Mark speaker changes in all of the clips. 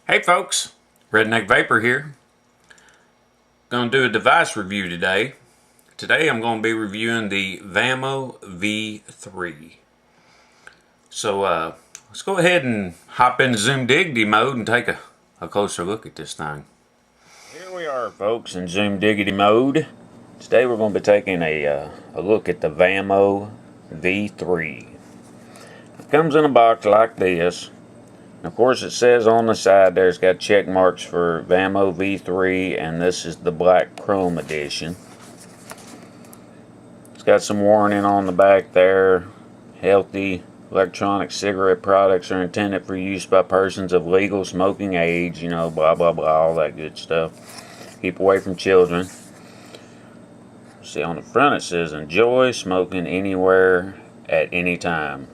Speaker 1: Hey folks, Redneck VaPeR here. Going to do a device review today. Today I'm going to be reviewing the Vamo V3. So let's go ahead and hop into Zoom Diggity mode and take a closer look at this thing. Here we are folks in Zoom Diggity mode. Today we're going to be taking a look at the Vamo V3. It comes in a box like this. Of course, it says on the side there it's got check marks for Vamo V3, and this is the black chrome edition. It's got some warning on the back there. Healthy electronic cigarette products are intended for use by persons of legal smoking age, you know, blah blah blah, all that good stuff. Keep away from children. See, on the front it says enjoy smoking anywhere at any time.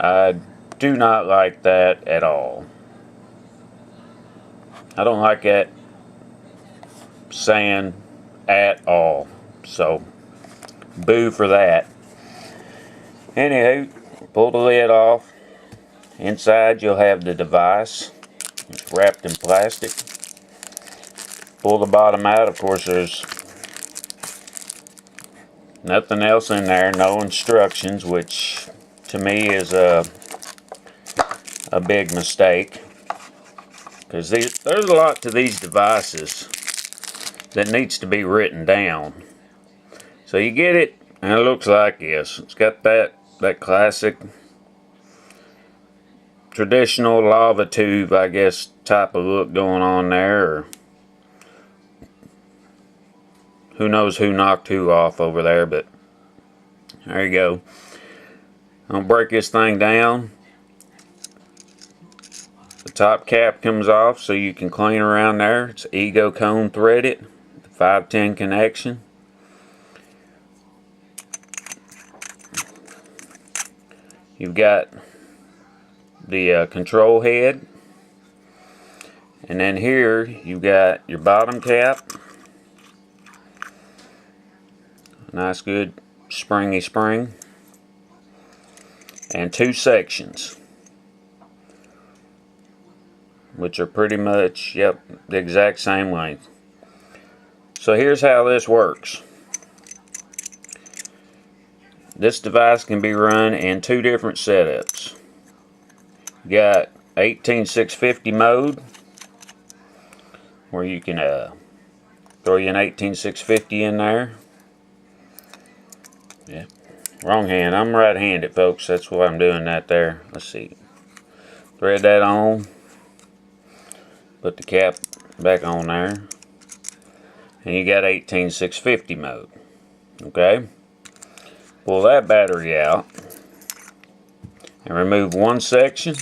Speaker 1: I do not like that at all. I don't like that saying at all. So, boo for that. Anywho, pull the lid off. Inside you'll have the device. It's wrapped in plastic. Pull the bottom out. Of course, there's nothing else in there. No instructions, which to me is a big mistake, because there's a lot to these devices that needs to be written down. So you get it and it looks like this. It's got that classic traditional lava tube, I guess, type of look going on there, or who knows who knocked who off over there, but there you go. I'll break this thing down. The top cap comes off so you can clean around there. It's Ego cone threaded, the 510 connection. You've got the control head, and then here you've got your bottom cap. Nice good springy spring, and two sections, which are pretty much, yep, the exact same length. So here's how this works. This device can be run in two different setups. You got 18650 mode, where you can throw you an 18650 in there. Yeah, wrong hand. I'm right-handed, folks. That's why I'm doing that there. Let's see. Thread that on. Put the cap back on there, and you got 18650 mode. Okay, pull that battery out and remove one section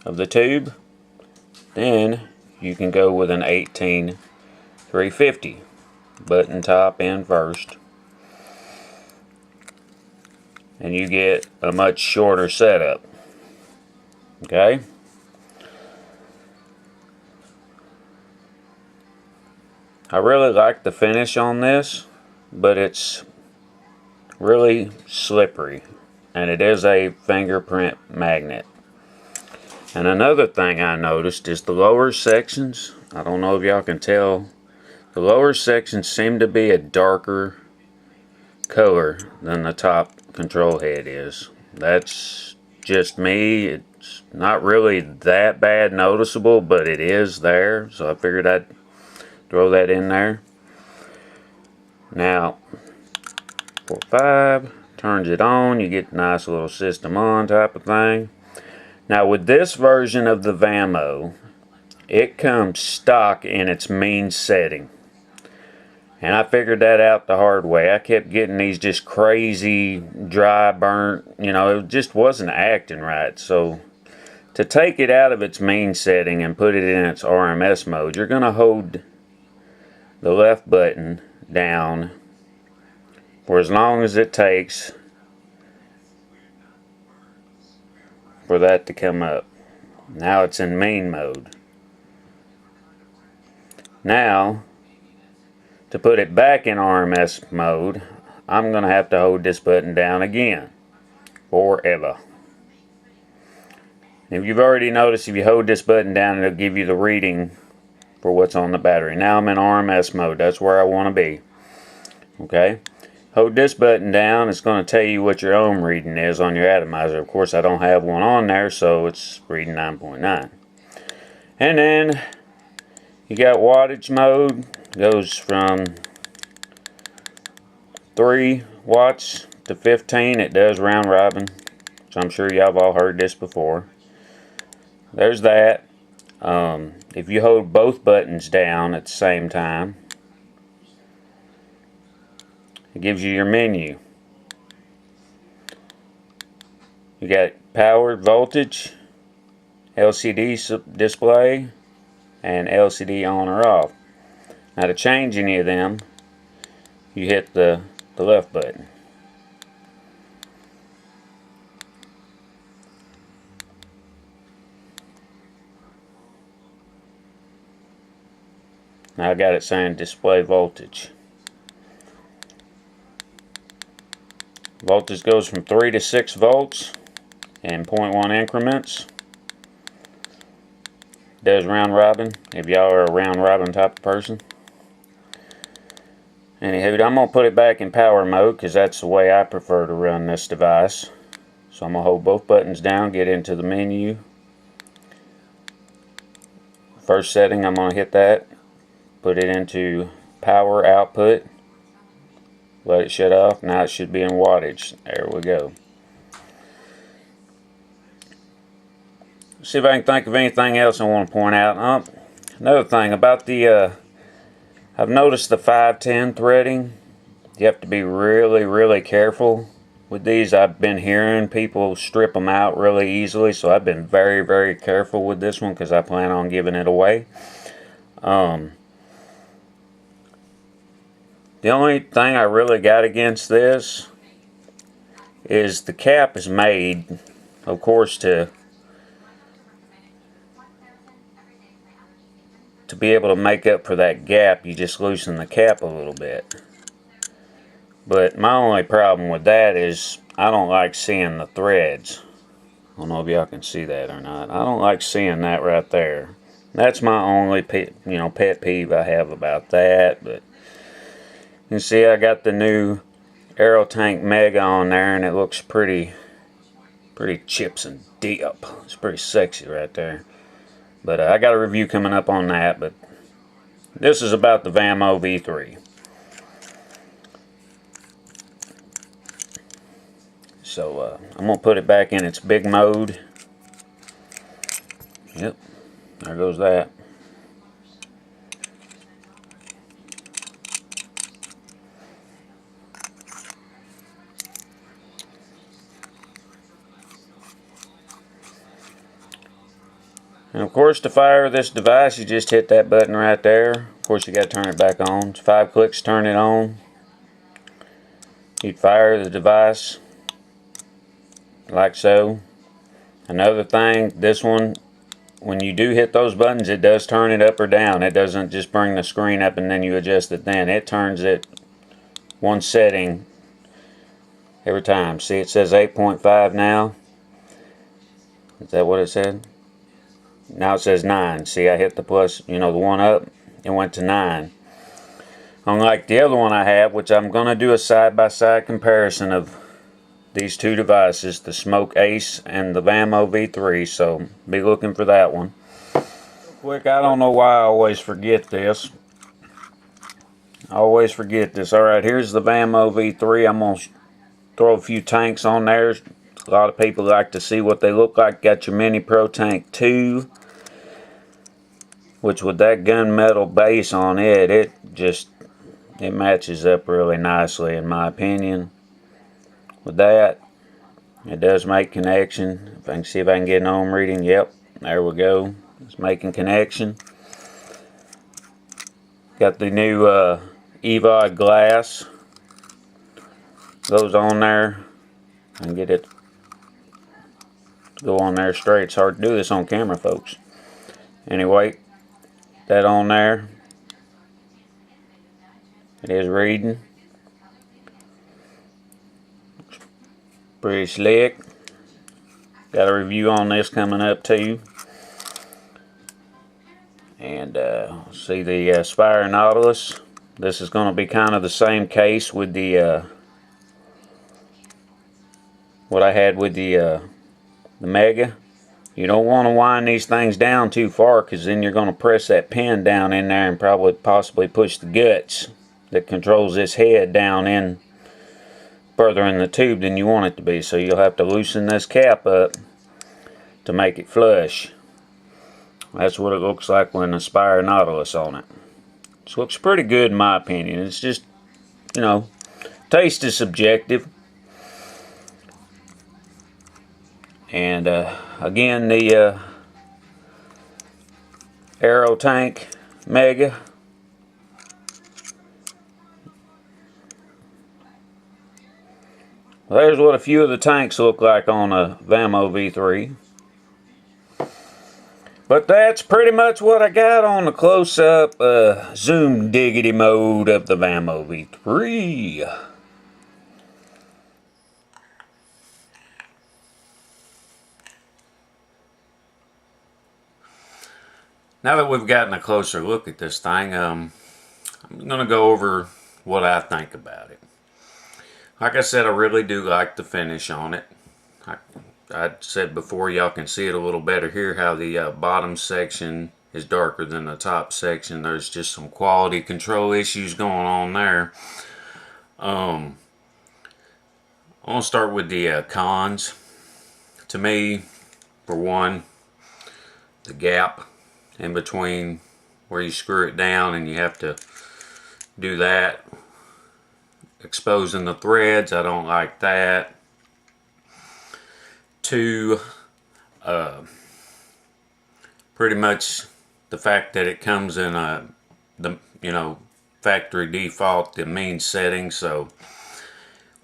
Speaker 1: of the tube. Then you can go with an 18350 button top in first, and you get a much shorter setup. Okay. I really like the finish on this, but it's really slippery, and it is a fingerprint magnet. And another thing I noticed is the lower sections, I don't know if y'all can tell, the lower sections seem to be a darker color than the top control head is. That's just me. It's not really that bad noticeable, but it is there, so I figured I'd throw that in there. Now, 4-5 turns it on. You get a nice little system on type of thing. Now, with this version of the Vamo, it comes stock in its mean setting. And I figured that out the hard way. I kept getting these just crazy, dry, burnt, you know, it just wasn't acting right. So, to take it out of its mean setting and put it in its RMS mode, you're going to hold the left button down for as long as it takes for that to come up. Now it's in mean mode. Now, to put it back in RMS mode, I'm going to have to hold this button down again forever. If you've already noticed, if you hold this button down, it'll give you the reading for what's on the battery. Now I'm in RMS mode. That's where I want to be. Okay. Hold this button down. It's going to tell you what your ohm reading is on your atomizer. Of course, I don't have one on there, so it's reading 9.9. And then you got wattage mode. Goes from 3 watts to 15. It does round robin. So I'm sure y'all have all heard this before. There's that. If you hold both buttons down at the same time, it gives you your menu. You got power, voltage, LCD display, and LCD on or off. Now to change any of them, you hit the left button. Now I got it saying display voltage. Voltage goes from 3 to 6 volts in 0.1 increments. Does round robin, if y'all are a round robin type of person. Anywho, I'm going to put it back in power mode because that's the way I prefer to run this device. So I'm going to hold both buttons down, get into the menu. First setting, I'm going to hit that. Put it into power output. Let it shut off. Now it should be in wattage. There we go. See if I can think of anything else I want to point out. Another thing about the, I've noticed the 510 threading. You have to be really, really careful with these. I've been hearing people strip them out really easily, so I've been very, very careful with this one because I plan on giving it away. The only thing I really got against this is the cap is made, of course, to be able to make up for that gap. You just loosen the cap a little bit. But my only problem with that is I don't like seeing the threads. I don't know if y'all can see that or not. I don't like seeing that right there. That's my only pet peeve I have about that. But you can see I got the new Aerotank Mega on there, and it looks pretty chips and dip. It's pretty sexy right there. But I got a review coming up on that. But this is about the Vamo V3. So I'm going to put it back in its big mode. Yep, there goes that. And of course, to fire this device, you just hit that button right there. Of course, you got to turn it back on. It's 5 clicks to turn it on. You'd fire the device like so. Another thing, this one, when you do hit those buttons, it does turn it up or down. It doesn't just bring the screen up and then you adjust it then. It turns it one setting every time. See, it says 8.5 now. Is that what it said? Now it says 9. See, I hit the plus, the one up, it went to 9. Unlike the other one I have, which I'm going to do a side-by-side comparison of these two devices, the Smoke Ace and the Vamo V3, so be looking for that one. Real quick, I don't know why I always forget this. Alright, here's the Vamo V3. I'm going to throw a few tanks on there. A lot of people like to see what they look like. Got your Mini Pro Tank 2. Which with that gunmetal base on it, it matches up really nicely in my opinion. With that, it does make connection. If I can see if I can get an ohm reading, yep, there we go. It's making connection. Got the new EVOD glass. Goes on there. I can get it to go on there straight. It's hard to do this on camera, folks. Anyway, that on there. It is reading. Pretty slick. Got a review on this coming up too. And see the Spire Nautilus. This is going to be kind of the same case with the what I had with the Mega. You don't want to wind these things down too far, because then you're going to press that pin down in there and probably possibly push the guts that controls this head down in further in the tube than you want it to be. So you'll have to loosen this cap up to make it flush. That's what it looks like when the Spire Nautilus on it. This looks pretty good in my opinion. It's just, you know, taste is subjective. And again, the Aero Tank Mega. Well, there's what a few of the tanks look like on a Vamo V3. But that's pretty much what I got on the close-up zoom diggity mode of the Vamo V3. Now that we've gotten a closer look at this thing, I'm going to go over what I think about it. Like I said, I really do like the finish on it. I said before, y'all can see it a little better here, how the bottom section is darker than the top section. There's just some quality control issues going on there. I'm going to start with the cons. To me, for one, the gap in between where you screw it down and you have to do that, exposing the threads, I don't like that. Two, pretty much the fact that it comes in the factory default, the mean setting. So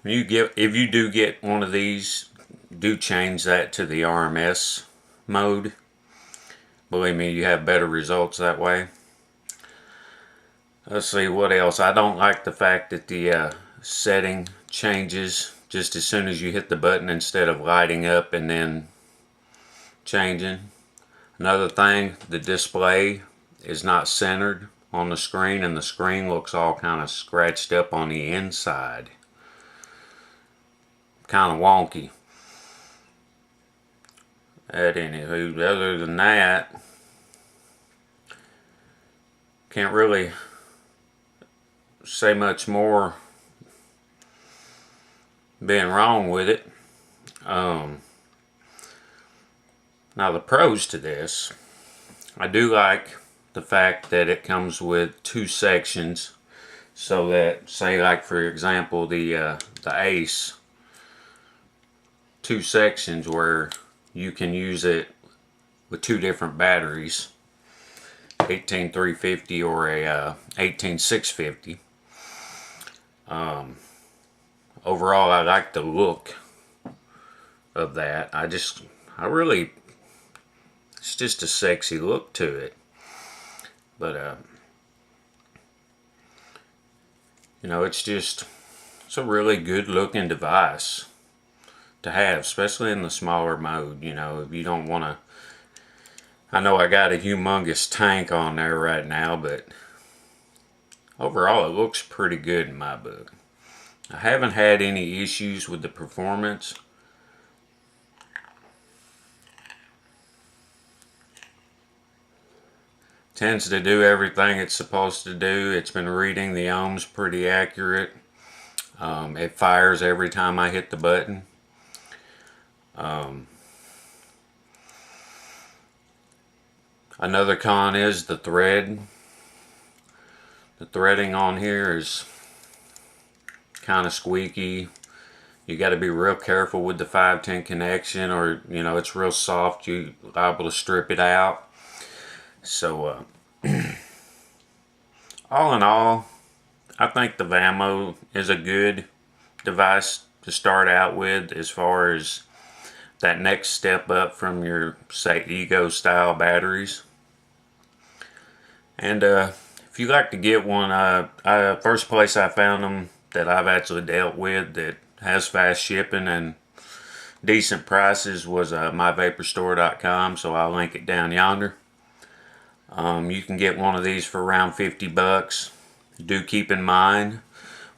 Speaker 1: when if you do get one of these, do change that to the RMS mode. Believe me, you have better results that way. Let's see what else. I don't like the fact that the setting changes just as soon as you hit the button, instead of lighting up and then changing. Another thing, the display is not centered on the screen, and the screen looks all kind of scratched up on the inside. Kind of wonky. Anywho, other than that, can't really say much more being wrong with it. Now the pros to this, I do like the fact that it comes with two sections, so that, say like for example the Ace, two sections where you can use it with two different batteries, 18350 or a 18650. Overall, I like the look of that. It's just a sexy look to it. But it's a really good looking device to have, especially in the smaller mode. If you don't want to, I know I got a humongous tank on there right now, but overall it looks pretty good in my book. I haven't had any issues with the performance. Tends to do everything it's supposed to do. It's been reading the ohms pretty accurate. It fires every time I hit the button. Another con is the thread. The threading on here is kind of squeaky. You got to be real careful with the 510 connection, or it's real soft. You're liable to strip it out. So all in all, I think the Vamo is a good device to start out with, as far as that next step up from your, say, Ego style batteries. And if you like to get one, first place I found them that I've actually dealt with that has fast shipping and decent prices was myvaporstore.com, so I'll link it down yonder. You can get one of these for around 50 bucks. Do keep in mind,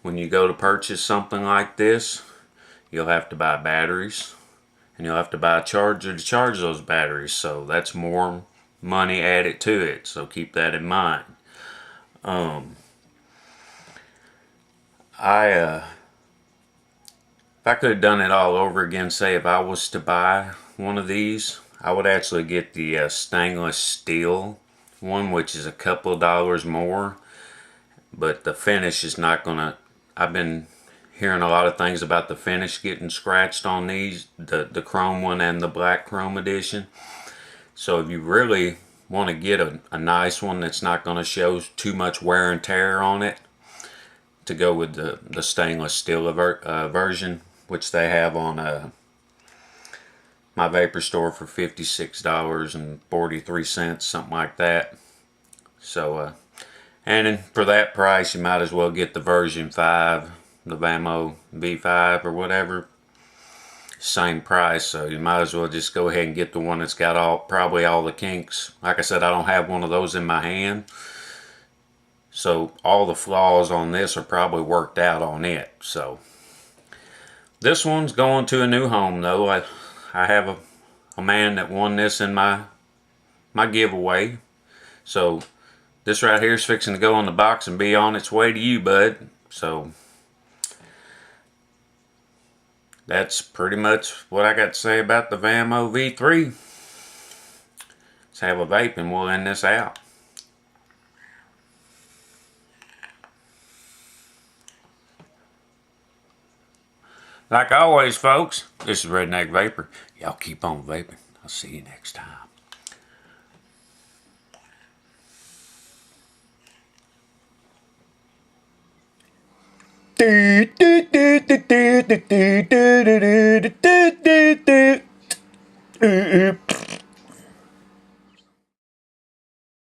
Speaker 1: when you go to purchase something like this, you'll have to buy batteries, and you'll have to buy a charger to charge those batteries, so that's more money added to it, so keep that in mind. If I could have done it all over again, say if I was to buy one of these, I would actually get the stainless steel one, which is a couple of dollars more, but the finish is not gonna, I've been hearing a lot of things about the finish getting scratched on these, the chrome one and the black chrome edition. So if you really want to get a nice one that's not going to show too much wear and tear on it, to go with the stainless steel version, which they have on my Vapor store for $56.43, something like that. So and for that price, you might as well get the version 5, the Vamo V3 or whatever. Same price, so you might as well just go ahead and get the one that's got probably all the kinks. Like I said, I don't have one of those in my hand, so all the flaws on this are probably worked out on it. So this one's going to a new home, though. I have a man that won this in my giveaway, so this right here is fixing to go in the box and be on its way to you, bud. So that's pretty much what I got to say about the Vamo V3. Let's have a vape and we'll end this out. Like always, folks, this is Redneck Vapor. Y'all keep on vaping. I'll see you next time. Do, do, do, do, do, do, do.